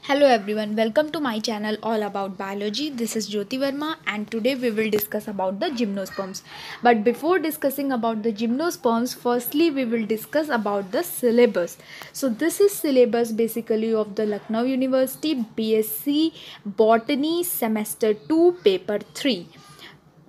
Hello everyone, welcome to my channel all about biology. This is Jyoti Verma and today we will discuss about the gymnosperms. But before discussing about the gymnosperms, firstly we will discuss about the syllabus. So this is syllabus basically of the Lucknow University BSc Botany Semester 2 Paper 3,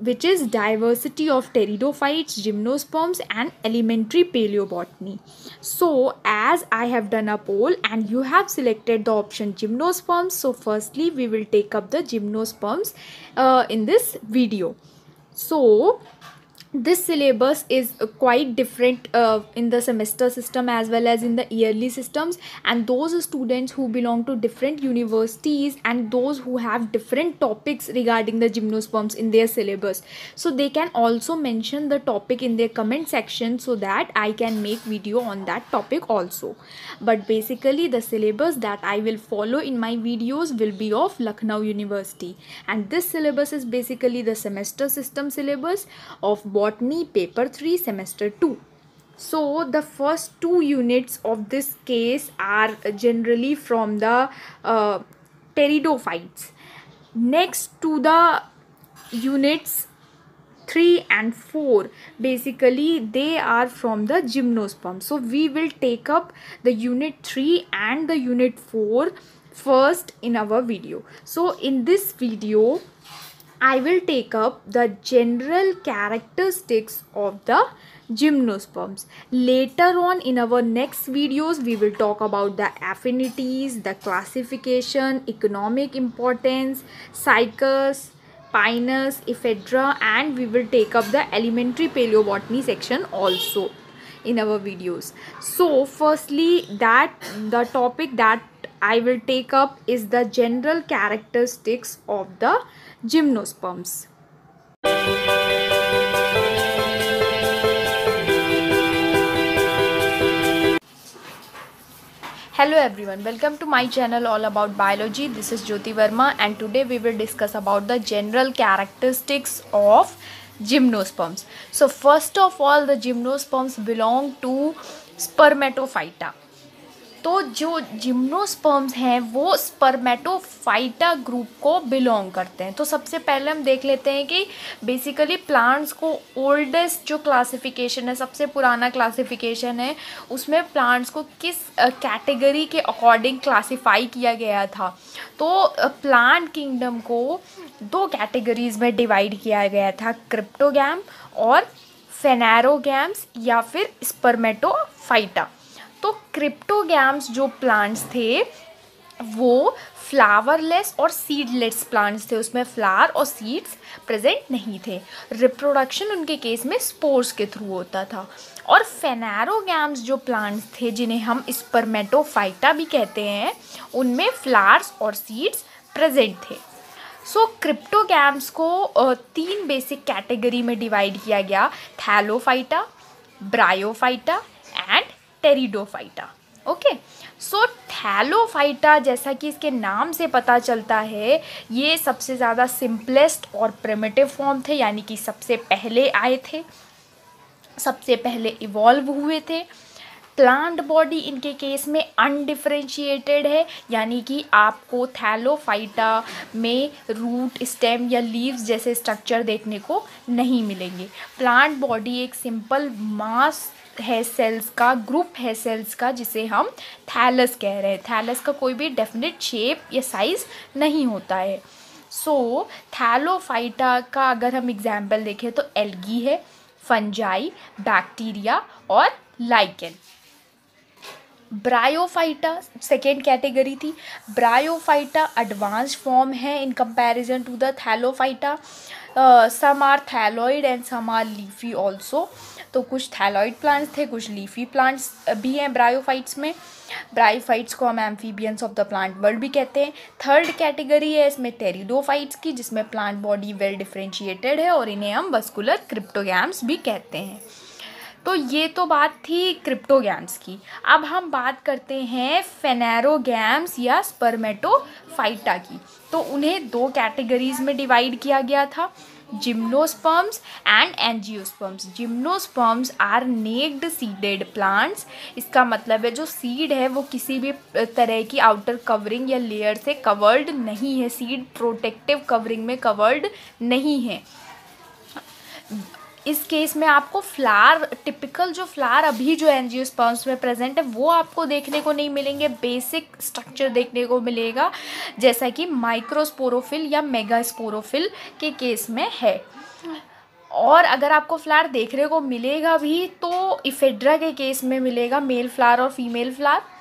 which is diversity of pteridophytes, gymnosperms and elementary paleobotany. So as I have done a poll and you have selected the option gymnosperms, so firstly we will take up the gymnosperms in this video. So this syllabus is quite different in the semester system as well as in the yearly systems, and those students who belong to different universities and those who have different topics regarding the gymnosperms in their syllabus, so they can also mention the topic in their comment section so that I can make video on that topic also. But basically the syllabus that I will follow in my videos will be of Lucknow University, and this syllabus is basically the semester system syllabus of Botany Paper 3 Semester 2. So the first two units of this case are generally from the pteridophytes. Next to the units 3 and 4, basically they are from the gymnosperm. So we will take up the unit 3 and the unit 4 first in our video. So in this video I will take up the general characteristics of the gymnosperms. Later on in our next videos we will talk about the affinities, the classification, economic importance, cycles, Pinus, ephedra, and we will take up the elementary paleobotany section also in our videos. So firstly, that the topic that I will take up is the general characteristics of the gymnosperms. Hello everyone, welcome to my channel all about biology. This is Jyoti Verma and today we will discuss about the general characteristics of gymnosperms. So first of all, the gymnosperms belong to spermatophyta. तो जो gymnosperms हैं वो Spermatophyta group को belong करते हैं. तो सबसे पहले हम देख लेते हैं कि बेसिकली प्लांट्स को ओल्डेस्ट जो क्लासिफिकेशन है, सबसे पुराना क्लासिफिकेशन है, उसमें प्लांट्स को किस कैटेगरी के अकॉर्डिंग क्लासिफाई किया गया था. तो प्लांट किंगडम को दो कैटेगरीज में डिवाइड किया गया था, क्रिप्टोगैम और फेनेरोगैम्स या फिर स्पर्मेटोफाइटा. तो क्रिप्टोगैम्स जो प्लांट्स थे वो फ्लावरलेस और सीडलेस प्लांट्स थे, उसमें फ्लावर और सीड्स प्रेजेंट नहीं थे. रिप्रोडक्शन उनके केस में स्पोर्स के थ्रू होता था. और फेनेरोगैम्स जो प्लांट्स थे जिन्हें हम स्पर्मेटोफाइटा भी कहते हैं, उनमें फ्लावर्स और सीड्स प्रेजेंट थे. सो क्रिप्टोगैम्स को तीन बेसिक कैटेगरी में डिवाइड किया गया, Thallophyta, bryophyta and pteridophyta. Okay, so Thallophyta जैसा कि इसके नाम से पता चलता है, ये सबसे ज़्यादा सिंपलेस्ट और प्रिमिटिव फॉर्म थे, यानी कि सबसे पहले आए थे, सबसे पहले इवॉल्व हुए थे. प्लांट बॉडी इनके केस में अनडिफरेंशिएटेड है, यानी कि आपको थैलोफाइटा में रूट, स्टेम या लीव्स जैसे स्ट्रक्चर देखने को नहीं मिलेंगे. प्लांट बॉडी एक सिंपल मास है सेल्स का, ग्रुप है सेल्स का, जिसे हम थैलस कह रहे हैं. थैलस का कोई भी डेफिनेट शेप या साइज नहीं होता है. सो थैलोफाइटा का अगर हम एग्जाम्पल देखें तो एल्गी है, फंजाई, बैक्टीरिया और लाइकेन. ब्रायोफाइटा सेकेंड कैटेगरी थी. ब्रायोफाइटा एडवांस्ड फॉर्म है in comparison to the Thallophyta. Some are thalloid and some are leafy also. तो कुछ थैलॉइड प्लांट्स थे, कुछ लीफी प्लांट्स भी हैं ब्रायोफाइट्स में. ब्रायोफाइट्स को हम amphibians of the plant world भी कहते हैं. थर्ड कैटेगरी है इसमें टेरिडोफाइट्स की, जिसमें प्लांट बॉडी वेल डिफरेंशिएटेड है और इन्हें हम वस्कुलर क्रिप्टोगैम्स भी कहते हैं. तो ये तो बात थी क्रिप्टोगैम्स की. अब हम बात करते हैं फेनेरोगैम्स या स्पर्मेटोफाइटा की. तो उन्हें दो कैटेगरीज में डिवाइड किया गया था. Gymnosperms and angiosperms. Gymnosperms are naked seeded plants. इसका मतलब है जो सीड है वो किसी भी तरह की आउटर कवरिंग या लेयर से कवर्ड नहीं है, सीड प्रोटेक्टिव कवरिंग में कवर्ड नहीं है। इस केस में आपको फ्लावर, टिपिकल जो फ्लावर अभी जो एंजियोस्पर्म्स में प्रेजेंट है वो आपको देखने को नहीं मिलेंगे, बेसिक स्ट्रक्चर देखने को मिलेगा जैसा कि माइक्रोस्पोरोफिल या मेगास्पोरोफिल के केस में है। और अगर आपको फ्लावर देखने को मिलेगा भी तो इफेड्रा के केस में मिलेगा, मेल फ्लावर और फीमेल फ्लावर।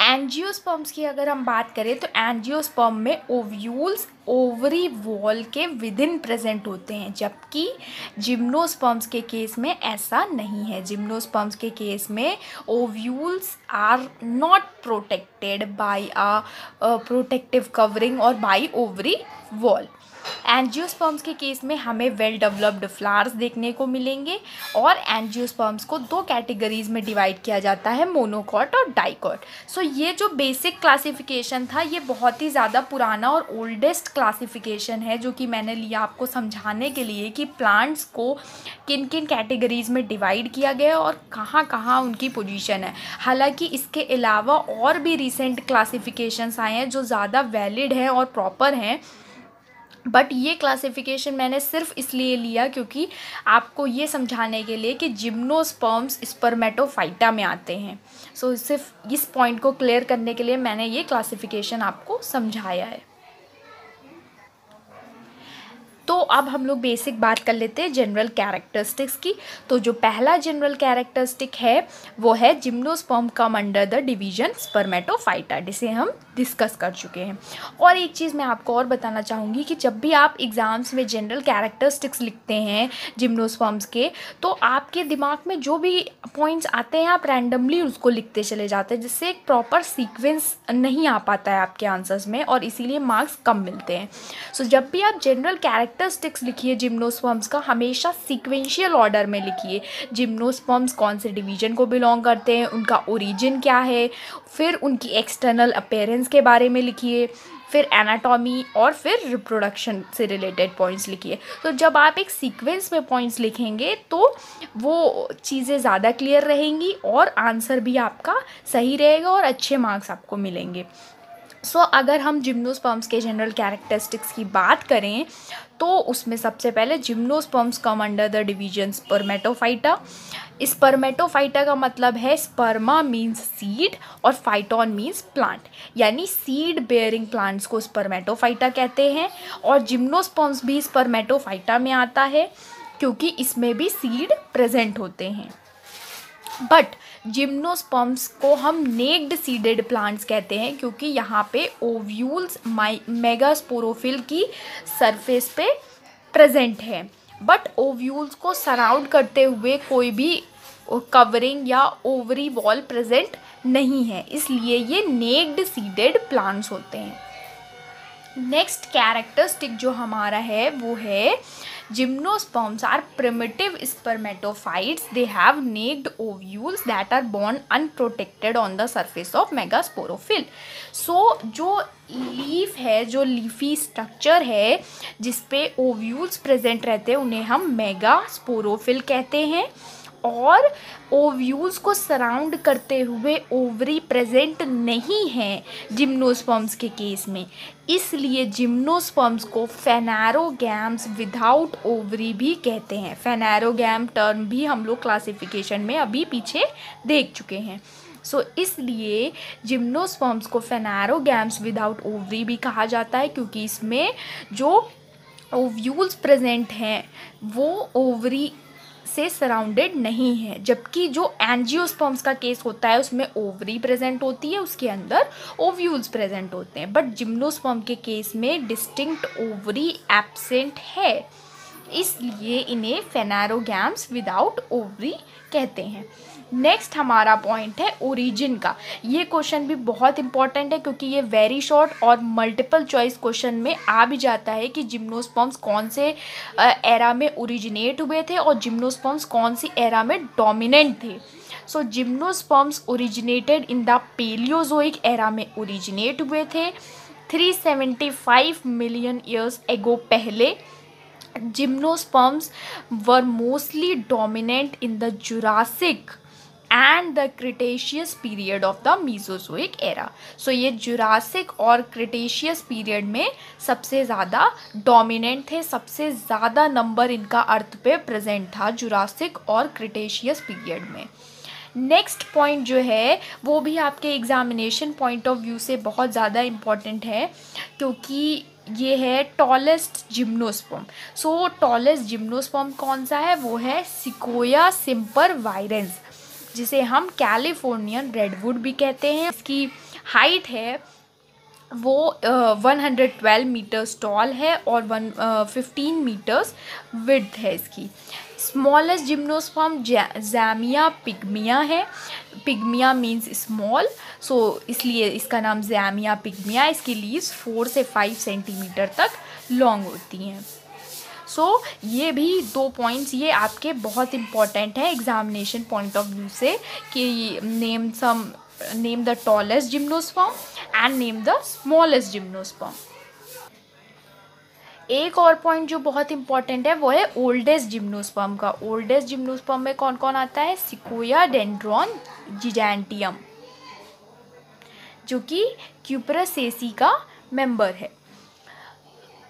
एंजियोस्पर्म्स की अगर हम बात करें तो एंजियोस्पर्म में ओव्यूल्स ओवरी वॉल के विदिन प्रेजेंट होते हैं, जबकि जिम्नोस्पर्म्स के केस में ऐसा नहीं है। जिम्नोस्पर्म्स के केस में ovules are not protected by a protective covering और बाय ओवरी वॉल। एंजियोस्पर्म्स के केस में हमें वेल डेवलप्ड फ्लावर्स देखने को मिलेंगे और एंजियोस्पर्म्स को दो कैटेगरीज में डिवाइड किया जाता है, मोनोकॉट और डाइकॉट। सो ये जो बेसिक क्लासिफिकेशन था ये बहुत ही ज़्यादा पुराना और ओल्डेस्ट क्लासिफिकेशन है जो कि मैंने लिया आपको समझाने के लिए कि प्लांट्स को किन किन कैटेगरीज में डिवाइड किया गया और कहाँ कहाँ उनकी पोजीशन है। हालांकि इसके अलावा और भी रिसेंट क्लासिफिकेशंस आए हैं जो ज़्यादा वैलिड हैं और प्रॉपर हैं, बट ये क्लासिफिकेशन मैंने सिर्फ इसलिए लिया क्योंकि आपको ये समझाने के लिए कि जिम्नोस्पर्म्स स्पर्मेटोफाइटा में आते हैं। सो सिर्फ इस पॉइंट को क्लियर करने के लिए मैंने ये क्लासिफिकेशन आपको समझाया है। तो अब हम लोग बेसिक बात कर लेते हैं जनरल कैरेक्टरिस्टिक्स की। तो जो पहला जनरल कैरेक्टरिस्टिक है वो है gymnosperm come under the division Spermatophyta, जिसे हम डिस्कस कर चुके हैं। और एक चीज़ मैं आपको और बताना चाहूँगी कि जब भी आप एग्ज़ाम्स में जनरल कैरेक्टरिस्टिक्स लिखते हैं जिम्नोस्पर्म्स के, तो आपके दिमाग में जो भी पॉइंट्स आते हैं आप रैंडमली उसको लिखते चले जाते हैं, जिससे एक प्रॉपर सीक्वेंस नहीं आ पाता है आपके आंसर्स में और इसीलिए मार्क्स कम मिलते हैं। सो जब भी आप जनरल कैरेक्टरिस्टिक्स लिखिए जिम्नोस्पर्म्स का, हमेशा सीक्वेंशियल ऑर्डर में लिखिए। जिम्नोस्पर्म्स कौन से डिवीजन को बिलोंग करते हैं, उनका ओरिजिन क्या है, फिर उनकी एक्सटर्नल अपीयरेंस के बारे में लिखिए, फिर एनाटॉमी और फिर रिप्रोडक्शन से रिलेटेड पॉइंट्स लिखिए। तो जब आप एक सीक्वेंस में पॉइंट्स लिखेंगे तो वो चीज़ें ज़्यादा क्लियर रहेंगी और आंसर भी आपका सही रहेगा और अच्छे मार्क्स आपको मिलेंगे। सो अगर हम जिम्नोस्पर्म्स के जनरल कैरेक्टरिस्टिक्स की बात करें तो उसमें सबसे पहले gymnosperms come under the division Spermatophyta. Spermatophyta का मतलब है स्पर्मा मीन्स सीड और फाइटोन मीन्स प्लांट, यानी सीड बेयरिंग प्लांट्स को स्पर्मेटोफाइटा कहते हैं। और जिम्नोस्पर्म्स भी स्पर्मेटोफाइटा में आता है क्योंकि इसमें भी सीड प्रेजेंट होते हैं। बट जिम्नोस्पर्म्स को हम नेक्ड सीडेड प्लांट्स कहते हैं क्योंकि यहाँ पे ओव्यूल्स मेगास्पोरोफिल की सरफेस पे प्रेजेंट है, बट ओव्यूल्स को सराउंड करते हुए कोई भी कवरिंग या ओवरी वॉल प्रेजेंट नहीं है, इसलिए ये नेक्ड सीडेड प्लांट्स होते हैं। नेक्स्ट कैरेक्टरिस्टिक जो हमारा है वो है gymnosperms are primitive spermatophytes, they have naked ovules that are borne unprotected on the surface of megasporophyll. So जो लीफ है, जो लीफी स्ट्रक्चर है जिसपे ओव्यूल्स प्रेजेंट रहते हैं उन्हें हम मेगास्पोरोफिल कहते हैं। और ओव्यूल्स को सराउंड करते हुए ओवरी प्रेजेंट नहीं है जिम्नोस्पर्म्स के केस में, इसलिए जिम्नोस्पर्म्स को फेनैरोगैम्स विदाउट ओवरी भी कहते हैं। फेनैरोगैम टर्म भी हम लोग क्लासिफिकेशन में अभी पीछे देख चुके हैं। सो इसलिए जिम्नोस्पर्म्स को फेनैरोगैम्स विदाउट ओवरी भी कहा जाता है क्योंकि इसमें जो ओव्यूल्स प्रेजेंट हैं वो ओवरी से सराउंडेड नहीं है, जबकि जो एंजियोस्पर्म्स का केस होता है उसमें ओवरी प्रेजेंट होती है, उसके अंदर ओव्यूल्स प्रेजेंट होते हैं। बट जिम्नोस्पर्म के केस में डिस्टिंक्ट ओवरी एब्सेंट है, इसलिए इन्हें फेनैरोगैम्स विदाउट ओवरी कहते हैं। नेक्स्ट हमारा पॉइंट है ओरिजिन का। ये क्वेश्चन भी बहुत इंपॉर्टेंट है क्योंकि ये वेरी शॉर्ट और मल्टीपल चॉइस क्वेश्चन में आ भी जाता है कि जिम्नोस्पर्म्स कौन से एरा में ओरिजिनेट हुए थे और जिम्नोस्पर्म्स कौन सी एरा में डोमिनेंट थे। So gymnosperms originated in the Paleozoic era में ओरिजिनेट हुए थे 375 मिलियन ईयर्स एगो पहले। Gymnosperms were mostly dominant in the Jurassic and the Cretaceous period of the Mesozoic era. So ये जुरासिक और Cretaceous period में सबसे ज़्यादा डोमिनेंट थे, सबसे ज़्यादा नंबर इनका अर्थ पे प्रेजेंट था जुरासिक और क्रिटेशियस पीरियड में। नेक्स्ट पॉइंट जो है वो भी आपके एग्जामिनेशन पॉइंट ऑफ व्यू से बहुत ज़्यादा इम्पॉर्टेंट है, क्योंकि ये है टॉलेस्ट जिम्नोस्पर्म। सो टॉलेस्ट जिम्नोस्पर्म कौन सा है? वो है सिकोया सिम्परवायरेंस, जिसे हम कैलिफोर्नियन रेडवुड भी कहते हैं। इसकी हाइट है वो 112 मीटर्स टॉल है और 15 मीटर्स विड्थ है इसकी। स्मॉलेस्ट जिम्नोस्पर्म ज़ैमिया पिग्मिया है। पिग्मिया मीन्स स्मॉल, सो इसलिए इसका नाम ज़ैमिया पिग्मिया। इसकी लीव्स 4 से 5 सेंटीमीटर तक लॉन्ग होती हैं। सो ये भी 2 पॉइंट्स ये आपके बहुत इंपॉर्टेंट है एग्जामिनेशन पॉइंट ऑफ व्यू से, कि name the tallest gymnosperm and name the smallest gymnosperm. एक और पॉइंट जो बहुत इंपॉर्टेंट है वो है ओल्डेस्ट जिम्नोस्पर्म का। ओल्डेस्ट जिम्नोस्पर्म में कौन कौन आता है? सिकोया डेंड्रॉन जिजांटियम, जो कि क्यूपरसेसी का मेंबर है।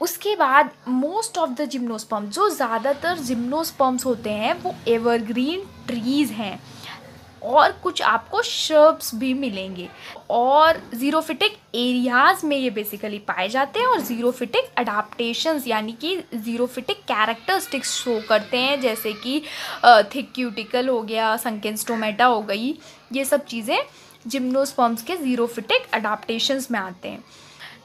उसके बाद मोस्ट ऑफ द जिम्नोस्पर्म, जो ज़्यादातर जिम्नोस्पर्म्स होते हैं वो एवरग्रीन ट्रीज़ हैं, और कुछ आपको श्रब्स भी मिलेंगे, और ज़ीरोफिटिक एरियाज़ में ये बेसिकली पाए जाते हैं, और ज़ीरोफिटिक अडाप्टेशंस यानी कि ज़ीरोफिटिक कैरेक्टरिस्टिक्स शो करते हैं, जैसे कि थिक क्यूटिकल हो गया, संकेन स्टोमेटा हो गई। ये सब चीज़ें जिम्नोस्पर्म्स के ज़ीरोफिटिक अडाप्टेशंस में आते हैं।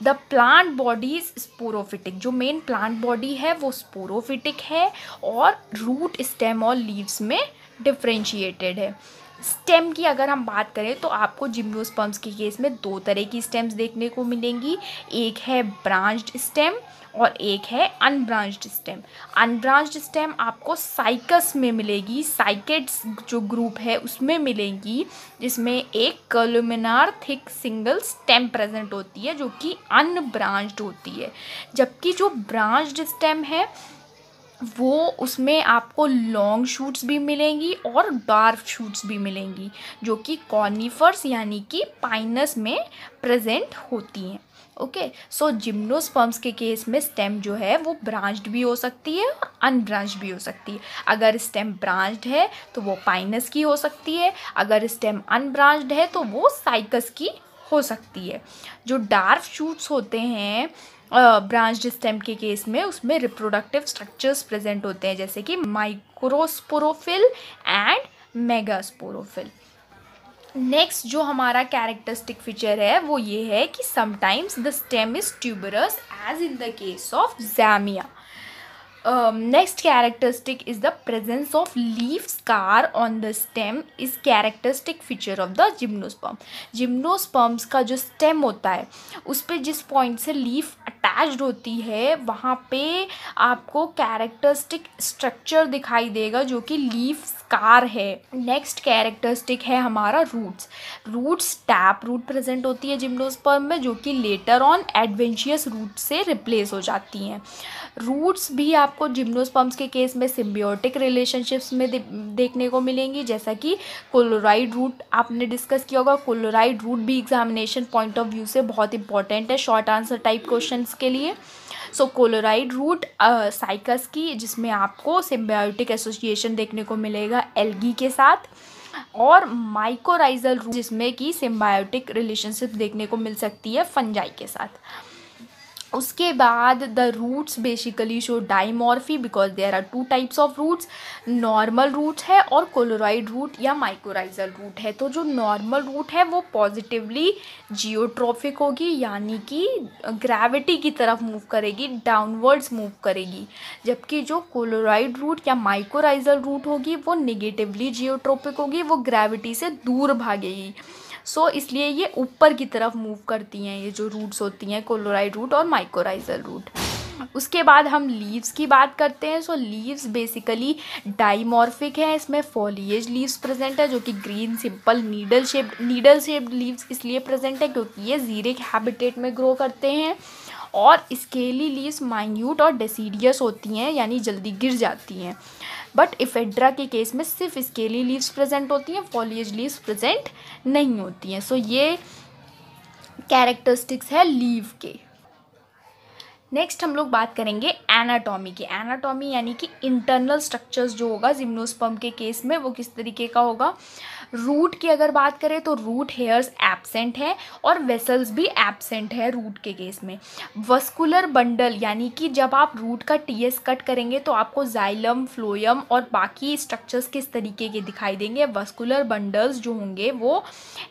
The plant body is sporophytic, जो मेन प्लांट बॉडी है वो स्पोरोफिटिक है, और रूट, स्टेम और लीव्स में डिफ्रेंशिएटेड है। स्टेम की अगर हम बात करें तो आपको जिम्नोस्पर्म्स के केस में 2 तरह की स्टेम्स देखने को मिलेंगी। एक है ब्रांच्ड स्टेम और एक है अनब्रांच्ड स्टेम। अनब्रांच्ड स्टेम आपको साइकस में मिलेगी, साइकेड्स जो ग्रुप है उसमें मिलेंगी, जिसमें एक कॉलुमिनार थिक सिंगल स्टेम प्रेजेंट होती है, जो कि अनब्रांच्ड होती है। जबकि जो ब्रांच्ड स्टेम है वो उसमें आपको लॉन्ग शूट्स भी मिलेंगी और डार्क शूट्स भी मिलेंगी, जो कि कॉर्निफर्स यानी कि पाइनस में प्रेजेंट होती हैं। ओके, सो जिम्नोस्पर्म्स के केस में स्टेम जो है वो ब्रांच्ड भी हो सकती है और अनब्रांच्ड भी हो सकती है। अगर स्टेम ब्रांच्ड है तो वो पाइनस की हो सकती है, अगर स्टेम अनब्रांच्ड है तो वो साइकस की हो सकती है। जो डार्क शूट्स होते हैं ब्रांच्ड स्टेम के केस में, उसमें रिप्रोडक्टिव स्ट्रक्चर्स प्रेजेंट होते हैं, जैसे कि माइक्रोस्पोरोफिल एंड मेगास्पोरोफिल। नेक्स्ट जो हमारा कैरेक्टरिस्टिक फीचर है वो ये है कि sometimes the stem is tuberous as in the case of Zamia. Next characteristic is the presence of leaf scar on the stem is characteristic feature of the gymnosperm. Gymnosperms का जो stem होता है उस पे जिस point से leaf attached होती है वहाँ पे आपको characteristic structure दिखाई देगा जो कि leaf scar है। Next characteristic है हमारा roots. Roots tap root present होती है gymnosperm में, जो कि later on adventitious root से replace हो जाती हैं। रूट्स भी आपको जिम्नोस्पर्म्स के केस में सिम्बियोटिक रिलेशनशिप्स में देखने को मिलेंगी, जैसा कि कोलोराइड रूट आपने डिस्कस किया होगा। कोलोराइड रूट भी एग्जामिनेशन पॉइंट ऑफ व्यू से बहुत इंपॉर्टेंट है शॉर्ट आंसर टाइप क्वेश्चंस के लिए। सो कोलोराइड रूट साइकस की, जिसमें आपको सिम्बियोटिक एसोसिएशन देखने को मिलेगा एल्गी के साथ, और माइकोराइजल रूट जिसमें कि सिम्बायोटिक रिलेशनशिप देखने को मिल सकती है फंजाई के साथ। उसके बाद the roots basically show dimorphy because there are 2 types of roots, normal roots है और कोलोराइड रूट या माइकोराइजल रूट है। तो जो नॉर्मल रूट है वो पॉजिटिवली जियोट्रॉफिक होगी, यानी कि ग्रेविटी की तरफ मूव करेगी, डाउनवर्ड्स मूव करेगी, जबकि जो कोलोराइड रूट या माइकोराइजल रूट होगी वो निगेटिवली जियोट्रॉपिक होगी, वो ग्रेविटी से दूर भागेगी। सो इसलिए ये ऊपर की तरफ मूव करती हैं ये जो रूट्स होती हैं, कोलोराइड रूट और माइकोराइजल रूट। उसके बाद हम लीव्स की बात करते हैं। सो लीव्स बेसिकली डाइमॉर्फिक है, इसमें फॉलिएज लीव्स प्रेजेंट है जो कि green simple needle shaped leaves इसलिए प्रेजेंट है क्योंकि ये जीरिक हैबिटेट में ग्रो करते हैं, और स्केली लीव्स माइन्यूट और डेसिडियस होती हैं, यानी जल्दी गिर जाती हैं। बट इफेड्रा के केस में सिर्फ स्केली लीव्स प्रेजेंट होती हैं, फॉलिएज लीव्स प्रेजेंट नहीं होती हैं। सो ये कैरेक्टरिस्टिक्स है लीव के। नेक्स्ट हम लोग बात करेंगे एनाटॉमी की। एनाटॉमी यानी कि इंटरनल स्ट्रक्चर्स जो होगा जिम्नोस्पर्म के केस में वो किस तरीके का होगा। रूट की अगर बात करें तो रूट हेयर्स एब्सेंट है और वेसल्स भी एब्सेंट है रूट के केस में। वस्कुलर बंडल यानी कि जब आप रूट का टीएस कट करेंगे तो आपको जाइलम, फ्लोएम और बाकी स्ट्रक्चर्स किस तरीके के दिखाई देंगे। वस्कुलर बंडल्स जो होंगे वो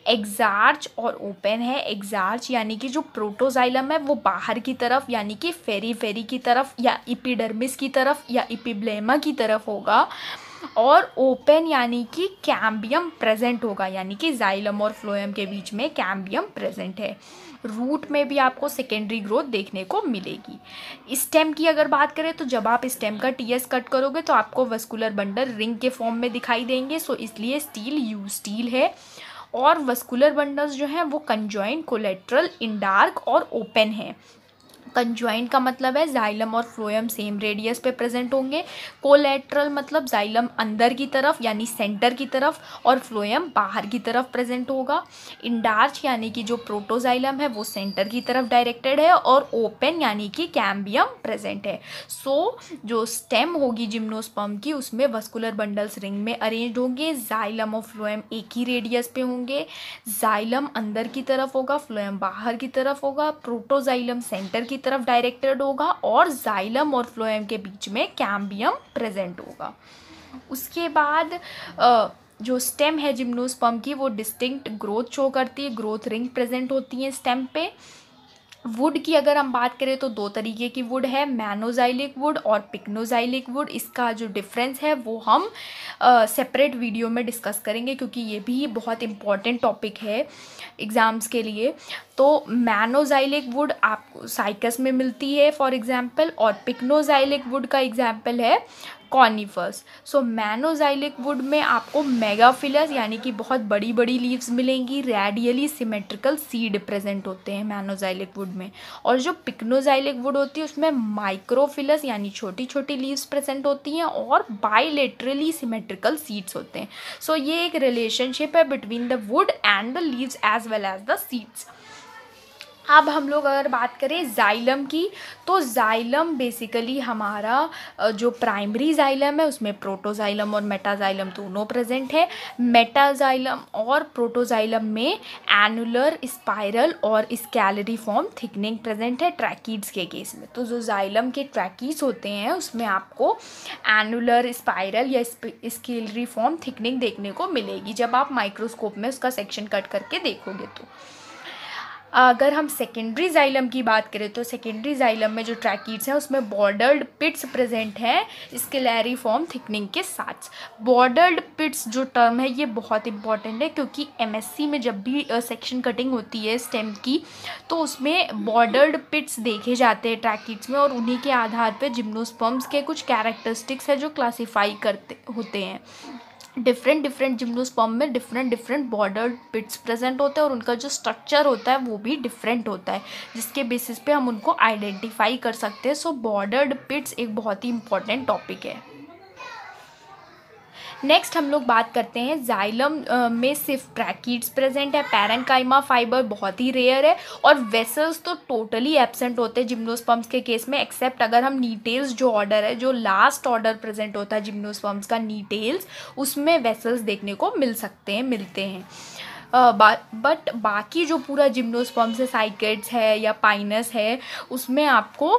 एग्जार्च और ओपन है। एग्जार्च यानी कि जो प्रोटोजाइलम है वो बाहर की तरफ यानी कि फेरी की तरफ या इपिडर्मिस की तरफ या इपिब्लेमा की तरफ होगा, और ओपन यानी कि कैम्बियम प्रेजेंट होगा, यानी कि जाइलम और फ्लोएम के बीच में कैम्बियम प्रेजेंट है। रूट में भी आपको सेकेंडरी ग्रोथ देखने को मिलेगी। स्टेम की अगर बात करें तो जब आप स्टेम का टीएस कट करोगे तो आपको वस्कुलर बंडल रिंग के फॉर्म में दिखाई देंगे, सो इसलिए स्टील यू स्टील है। और वस्कुलर बंडल्स जो हैं वो कंजॉइंट, कोलेट्रल, इंडार्क और ओपन है। कंजॉइंट का मतलब है जाइलम और फ्लोएम सेम रेडियस पे प्रेजेंट होंगे। कोलेट्रल मतलब जाइलम अंदर की तरफ यानी सेंटर की तरफ और फ्लोएम बाहर की तरफ प्रेजेंट होगा। इंडार्च यानी कि जो प्रोटोजाइलम है वो सेंटर की तरफ डायरेक्टेड है और ओपन यानी कि कैम्बियम प्रेजेंट है। सो जो स्टेम होगी जिम्नोस्पर्म की उसमें वस्कुलर बंडल्स रिंग में अरेंज होंगे। जाइलम और फ्लोएम एक ही रेडियस पे होंगे। जाइलम अंदर की तरफ होगा, फ्लोएम बाहर की तरफ होगा। प्रोटोजाइलम सेंटर की तरफ डायरेक्टेड होगा और जाइलम और फ्लोएम के बीच में कैम्बियम प्रेजेंट होगा। उसके बाद जो स्टेम है जिम्नोस्पर्म की वो डिस्टिंक्ट ग्रोथ शो करती है। ग्रोथ रिंग प्रेजेंट होती है स्टेम पे। वुड की अगर हम बात करें तो दो तरीके की वुड है, मैनोजाइलिक वुड और पिक्नोजाइलिक वुड। इसका जो डिफरेंस है वो हम सेपरेट वीडियो में डिस्कस करेंगे क्योंकि ये भी बहुत इम्पॉर्टेंट टॉपिक है एग्ज़ाम्स के लिए। तो मैनोजाइलिक वुड आपको साइकस में मिलती है फॉर एग्जांपल, और पिक्नोजाइलिक वुड का एग्जांपल है कॉनिफर्स। सो मैनोजाइलिक वुड में आपको मेगाफिलस यानी कि बहुत बड़ी बड़ी लीव्स मिलेंगी। रेडियली सिमेट्रिकल सीड प्रेजेंट होते हैं मैनोजाइलिक वुड में। और जो पिक्नोजाइलिक वुड होती है उसमें माइक्रोफिलस यानी छोटी छोटी लीव्स प्रेजेंट होती हैं और बाइलेटरली सिमेट्रिकल सीड्स होते हैं। सो ये एक रिलेशनशिप है between the wood and the leaves as well as the seeds. अब हम लोग अगर बात करें जाइलम की तो जाइलम बेसिकली हमारा जो प्राइमरी जाइलम है उसमें प्रोटोजाइलम और मेटाजाइलम दोनों प्रेजेंट है। मेटाजाइलम और प्रोटोजाइलम में एनुलर, स्पाइरल और स्कैलरी फॉर्म थिकनिंग प्रेजेंट है ट्रैकीड्स के केस में। तो जो जाइलम के ट्रैकीड्स होते हैं उसमें आपको एनुलर, स्पाइरल या स्कैलरी फॉर्म थिकनिंग देखने को मिलेगी जब आप माइक्रोस्कोप में उसका सेक्शन कट करके देखोगे। तो अगर हम सेकेंडरी जाइलम की बात करें तो सेकेंडरी जाइलम में जो ट्रैकीड्स हैं उसमें बॉर्डर्ड पिट्स प्रेजेंट हैं स्केलरी फॉर्म थिकनिंग के साथ। बॉर्डर्ड पिट्स जो टर्म है ये बहुत इंपॉर्टेंट है क्योंकि एमएससी में जब भी सेक्शन कटिंग होती है स्टेम की तो उसमें बॉर्डर्ड पिट्स देखे जाते हैं ट्रैकीड्स में और उन्हीं के आधार पर जिम्नोस्पर्म्स के कुछ कैरेक्टरिस्टिक्स है जो क्लासीफाई करते होते हैं। डिफरेंट जिम्नोस्पर्म में डिफरेंट बॉर्डर्ड पिट्स प्रेजेंट होते हैं और उनका जो स्ट्रक्चर होता है वो भी डिफरेंट होता है जिसके बेसिस पे हम उनको आइडेंटिफाई कर सकते हैं। सो बॉर्डर्ड पिट्स एक बहुत ही इंपॉर्टेंट टॉपिक है। नेक्स्ट हम लोग बात करते हैं जाइलम में सिर्फ ट्रैकीड्स प्रेजेंट है। पैरेन्काइमा फाइबर बहुत ही रेयर है और वेसल्स तो टोटली एब्सेंट होते हैं जिम्नोस्पर्म्स के केस में, एक्सेप्ट अगर हम नीटेल्स जो ऑर्डर है, जो लास्ट ऑर्डर प्रेजेंट होता है जिम्नोस्पर्म्स का नीटेल्स, उसमें वेसल्स देखने को मिलते हैं। बट बाकी जो पूरा जिम्नोस्पर्म्स है, साइकेड्स है या पाइनस है, उसमें आपको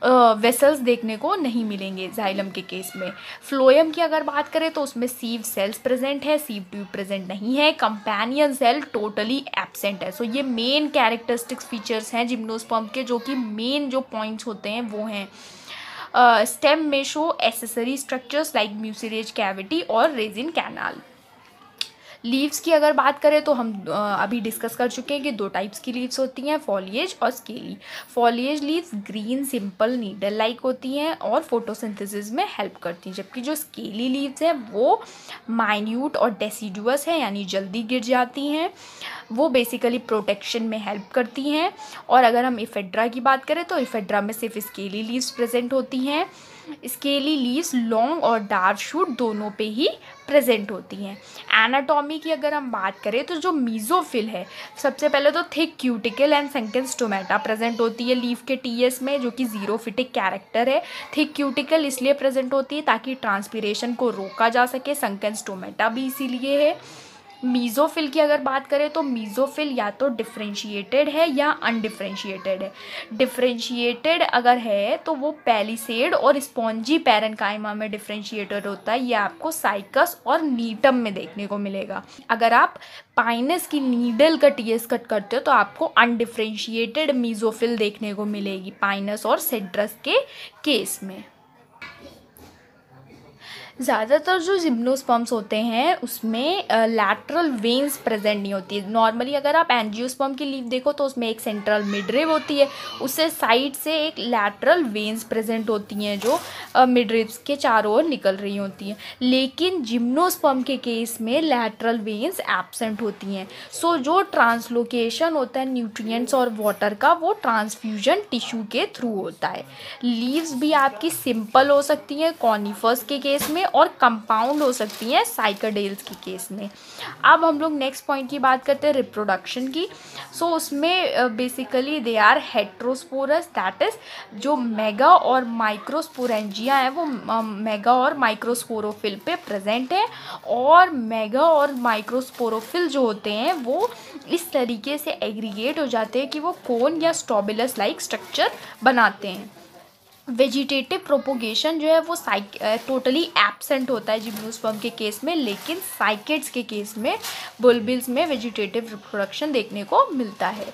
वेसल्स देखने को नहीं मिलेंगे जाइलम के केस में। फ्लोएम की अगर बात करें तो उसमें सीव सेल्स प्रेजेंट है, सीव ट्यूब प्रेजेंट नहीं है, कंपेनियन सेल टोटली एब्सेंट है। सो ये मेन कैरेक्टरिस्टिक्स फीचर्स हैं जिम्नोस्पर्म के, जो कि मेन जो पॉइंट्स होते हैं वो हैं। स्टेम में show accessory structures like mucilage cavity और रेजिन कैनाल। लीव्स की अगर बात करें तो हम अभी डिस्कस कर चुके हैं कि 2 टाइप्स की लीव्स होती हैं, फॉलिएज और scaly. Foliage leaves green simple needle like होती हैं और फोटोसिंथेसिस में हेल्प करती हैं, जबकि जो स्केली लीव्स हैं वो माइन्यूट और डेसिडुअस हैं, यानी जल्दी गिर जाती हैं। वो बेसिकली प्रोटेक्शन में हेल्प करती हैं। और अगर हम इफेड्रा की बात करें तो इफेड्रा में सिर्फ स्केली लीव्स प्रेजेंट होती हैं। स्केली लीव्स लॉन्ग और डार्क शूट दोनों पे ही प्रेजेंट होती हैं। एनाटॉमी की अगर हम बात करें तो जो मीजोफिल है, सबसे पहले तो thick cuticle and sunken stomata present होती है लीफ के टीएस में, जो कि जीरोफिटिक कैरेक्टर है। थिक क्यूटिकल इसलिए प्रेजेंट होती है ताकि ट्रांसपीरेशन को रोका जा सके, संकन स्टोमेटा भी इसीलिए है। मीज़ोफिल की अगर बात करें तो मीज़ोफिल या तो डिफरेंशिएटेड है या अनडिफरेंशिएटेड है। डिफरेंशिएटेड अगर है तो वो पैलिसेड और स्पॉन्जी पैरेन्काइमा में डिफरेंशिएटेड होता है। ये आपको साइकस और नीटम में देखने को मिलेगा। अगर आप पाइनस की नीडल का टीएस कट करते हो तो आपको अनडिफरेंशिएटेड मीज़ोफिल देखने को मिलेगी पाइनस और सिट्रस के केस में। ज़्यादातर जो जिम्नोस्पर्म्स होते हैं उसमें लैटरल वेन्स प्रेजेंट नहीं होती है। नॉर्मली अगर आप एंजियोस्पर्म की लीफ देखो तो उसमें एक सेंट्रल मिडरिब होती है, उससे साइड से एक लैटरल वेन्स प्रेजेंट होती हैं जो मिडरिब्स के चारों ओर निकल रही होती हैं। लेकिन जिम्नोस्पर्म के केस में लैटरल वेन्स एब्सेंट होती हैं। सो जो ट्रांसलोकेशन होता है न्यूट्रिएंट्स और वाटर का, वो ट्रांसफ्यूजन टिश्यू के थ्रू होता है। लीव्स भी आपकी सिंपल हो सकती हैं कॉनिफर्स के केस में और कंपाउंड हो सकती हैं साइकाडेल्स के केस में। अब हम लोग नेक्स्ट पॉइंट की बात करते हैं रिप्रोडक्शन की। सो उसमें basically they are heterosporous, that is जो मेगा और माइक्रोस्पोरेंजिया है वो मेगा और माइक्रोस्पोरोफिल पे प्रेजेंट है। और मेगा और माइक्रोस्पोरोफिल जो होते हैं वो इस तरीके से एग्रीगेट हो जाते हैं कि वो कोन या स्टॉबिलस लाइक स्ट्रक्चर बनाते हैं। वेजिटेटिव प्रोपोगेशन जो है वो टोटली एब्सेंट होता है जिम्नोस्पर्म के केस में, लेकिन साइकेड्स के केस में बुलबिल्स में वेजिटेटिव रिप्रोडक्शन देखने को मिलता है।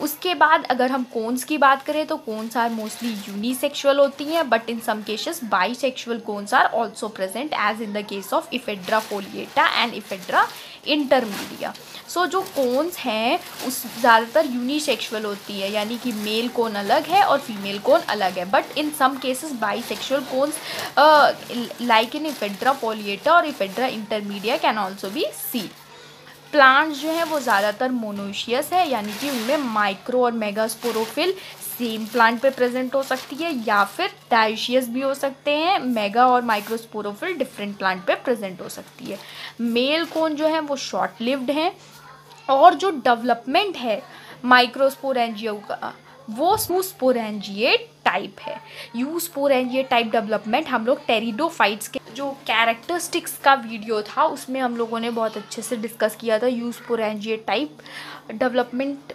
उसके बाद अगर हम कोन्स की बात करें तो कोन्स आर मोस्टली यूनिसेक्सुअल होती हैं, but in some cases bisexual cones are also present as in the case of Ephedra foliata and Ephedra intermedia. So जो कोन्स हैं उस ज़्यादातर यूनिसेक्सुअल होती है, यानी कि मेल कोन अलग है और फीमेल कोन अलग है, but in some cases bisexual cones like in Ephedra foliata और Ephedra intermedia can also be see. Plants जो हैं वो ज़्यादातर मोनोशियस है, यानी कि उनमें माइक्रो और मेगास्पोरोफिल सेम प्लांट पे प्रेजेंट हो सकती है, या फिर डायोशियस भी हो सकते हैं, मेगा और माइक्रोस्पोरोफिल डिफरेंट प्लांट पे प्रेजेंट हो सकती है। मेल कोन जो है वो शॉर्ट लिव्ड हैं और जो डेवलपमेंट है माइक्रोस्पोरेंजिया का वो यूस्पोरेंजिएट टाइप है। यूस्पोरेंजिएट टाइप डेवलपमेंट हम लोग टेरिडोफाइट्स के जो कैरेक्टरिस्टिक्स का वीडियो था उसमें हम लोगों ने बहुत अच्छे से डिस्कस किया था यूस्पोरेंजिएट टाइप डेवलपमेंट।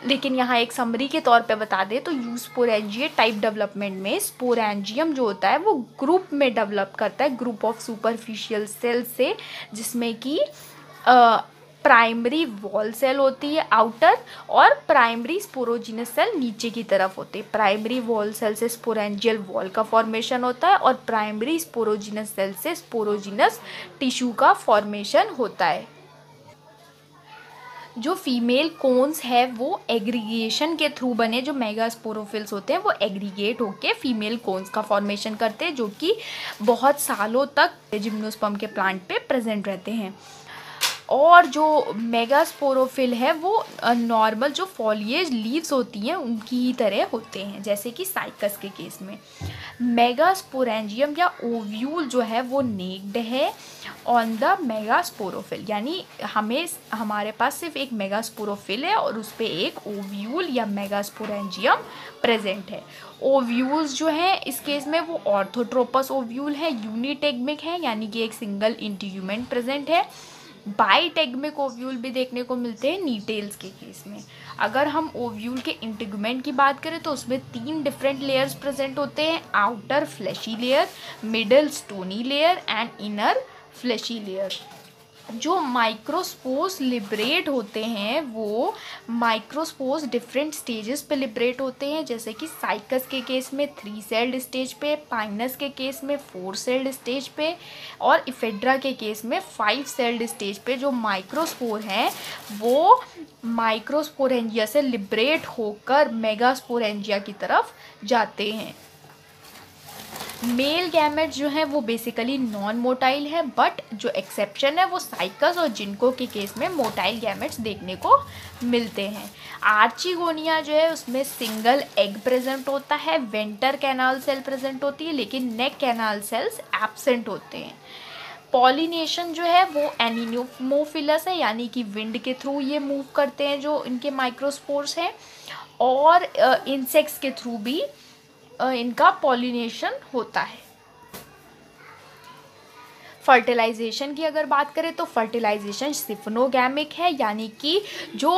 लेकिन यहाँ एक समरी के तौर पे बता दें तो यूस्पोरेंजिएट टाइप डेवलपमेंट में स्पोरेंजियम जो होता है वो ग्रुप में डेवलप करता है, ग्रुप ऑफ सुपरफिशियल सेल से, जिसमें कि प्राइमरी वॉल सेल होती है आउटर और प्राइमरी स्पोरोजिनस सेल नीचे की तरफ होते हैं। प्राइमरी वॉल सेल से स्पोरेंजियल वॉल का फॉर्मेशन होता है और प्राइमरी स्पोरोजिनस सेल से स्पोरोजिनस टिश्यू का फॉर्मेशन होता है। जो फीमेल कोन्स है वो एग्रीगेशन के थ्रू बने, जो मेगास्पोरोफिल्स होते हैं वो एग्रीगेट होके फीमेल कोन्स का फॉर्मेशन करते हैं, जो कि बहुत सालों तक जिम्नोस्पर्म के प्लांट पे प्रेजेंट रहते हैं। और जो मेगास्पोरोफिल है वो नॉर्मल जो फॉलिएज लीव्स होती हैं उनकी ही तरह होते हैं, जैसे कि साइकस के केस में। मेगास्पोरेंजियम या ओव्यूल जो है वो नेक्ड है ऑन द मेगास्पोरोफिल, यानी हमारे पास सिर्फ एक मेगास्पोरोफिल है और उस पर एक ओव्यूल या मेगास्पोरेंजियम प्रेजेंट है। ओव्यूल्स जो है इस केस में वो ऑर्थोट्रोपस ओव्यूल है, यूनिटेगमिक है, यानी कि एक सिंगल इंटीग्यूमेंट प्रेजेंट है। बाईटेगमिक ओव्यूल भी देखने को मिलते हैं नीटेल्स के केस में। अगर हम ओव्यूल के इंटीग्यूमेंट की बात करें तो उसमें 3 डिफरेंट लेयर्स प्रेजेंट होते हैं, outer fleshy layer, middle stony layer and inner fleshy layer. जो माइक्रोस्पोर्स लिबरेट होते हैं वो माइक्रोस्पोर्स डिफरेंट स्टेजेस पे लिबरेट होते हैं, जैसे कि साइकस के केस में 3 सेल्ड स्टेज पे, पाइनस के केस में 4 सेल्ड स्टेज पे, और इफेड्रा के केस में 5 सेल्ड स्टेज पे जो माइक्रोस्पोर हैं वो माइक्रोस्पोरेंजिया से लिबरेट होकर मेगास्पोरेंजिया की तरफ जाते हैं। मेल गैमेट जो है वो बेसिकली नॉन मोटाइल है, बट जो एक्सेप्शन है वो साइकस और जिनको के केस में मोटाइल गैमेट्स देखने को मिलते हैं। आर्चिगोनिया जो है उसमें सिंगल एग प्रेजेंट होता है, वेंटर कैनाल सेल प्रेजेंट होती है, लेकिन नेक कैनाल सेल्स एब्सेंट होते हैं। पॉलिनेशन जो है वो एनिमोफिलस है, यानी कि विंड के थ्रू ये मूव करते हैं जो इनके माइक्रोस्पोर्स हैं, और इंसेक्ट्स के थ्रू भी इनका पॉलिनेशन होता है। फर्टिलाइजेशन की अगर बात करें तो फर्टिलाइजेशन सिफनोगैमिक है, यानी कि जो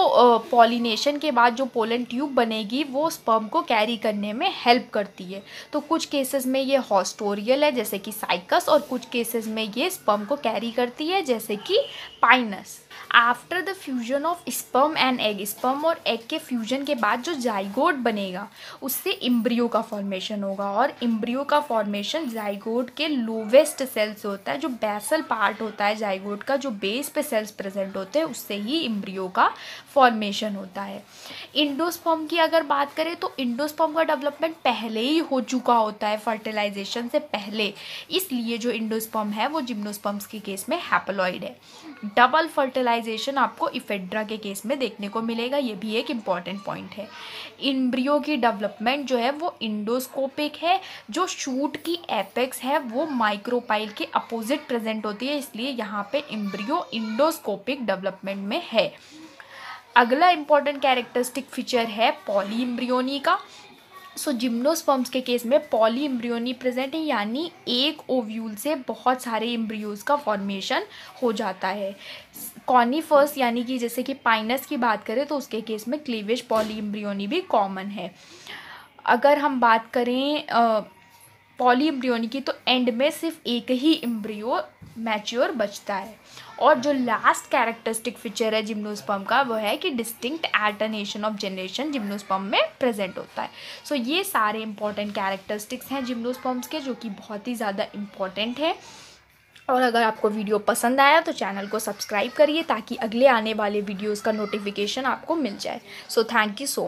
पॉलिनेशन के बाद जो पोलन ट्यूब बनेगी वो स्पर्म को कैरी करने में हेल्प करती है। तो कुछ केसेस में ये हॉस्टोरियल है जैसे कि साइकस, और कुछ केसेस में ये स्पर्म को कैरी करती है जैसे कि Pinus. After the fusion of sperm and egg, sperm और एग के फ्यूजन के बाद जो जाइगोट बनेगा उससे इम्ब्रियो का फॉर्मेशन होगा, और इम्ब्रियो का फॉर्मेशन जाइगोट के लोवेस्ट सेल्स होता है, जो बेसल पार्ट होता है जाइगोट का, जो बेस पे सेल्स प्रेजेंट होते हैं उससे ही इम्ब्रियो का फॉर्मेशन होता है। इंडोस्पर्म की अगर बात करें तो इंडोस्पर्म का डेवलपमेंट पहले ही हो चुका होता है फर्टिलाइजेशन से पहले, इसलिए जो इंडोस्पर्म है वो जिम्नोस्पर्म्स के केस में हैप्लॉइड है। डबल फर्टिलाइजेशन आपको इफेड्रा के केस में देखने को मिलेगा, ये भी एक इम्पॉर्टेंट पॉइंट है। इम्ब्रियो की डेवलपमेंट जो है वो इंडोस्कोपिक है, जो शूट की एपेक्स है वो माइक्रोपाइल के अपोजिट प्रेजेंट होती है, इसलिए यहाँ पे इम्ब्रियो इंडोस्कोपिक डेवलपमेंट में है। अगला इम्पॉर्टेंट कैरेक्टरिस्टिक फीचर है पॉली इम्ब्रियोनी का। सो जिम्नोस्पर्म्स के केस में पॉली इम्ब्रियोनी प्रेजेंट है, यानी एक ओव्यूल से बहुत सारे इम्ब्रियोज का फॉर्मेशन हो जाता है। कॉनिफर्स यानी कि जैसे कि पाइनस की बात करें तो उसके केस में क्लीवेज पॉली इम्ब्रियोनी भी कॉमन है। अगर हम बात करें पॉली इम्ब्रियोनी की तो एंड में सिर्फ एक ही इम्ब्रियो मैच्योर बचता है। और जो लास्ट कैरेक्टरिस्टिक फीचर है जिम्नोस्पर्म का वो है कि डिस्टिंक्ट एल्टरनेशन ऑफ जनरेशन जिम्नोस्पर्म में प्रेजेंट होता है। सो ये सारे इंपॉर्टेंट कैरेक्टरिस्टिक्स हैं जिम्नोस्पर्म्स के, जो कि बहुत ही ज़्यादा इम्पॉर्टेंट है। और अगर आपको वीडियो पसंद आया तो चैनल को सब्सक्राइब करिए ताकि अगले आने वाले वीडियोज़ का नोटिफिकेशन आपको मिल जाए। So thank you so much.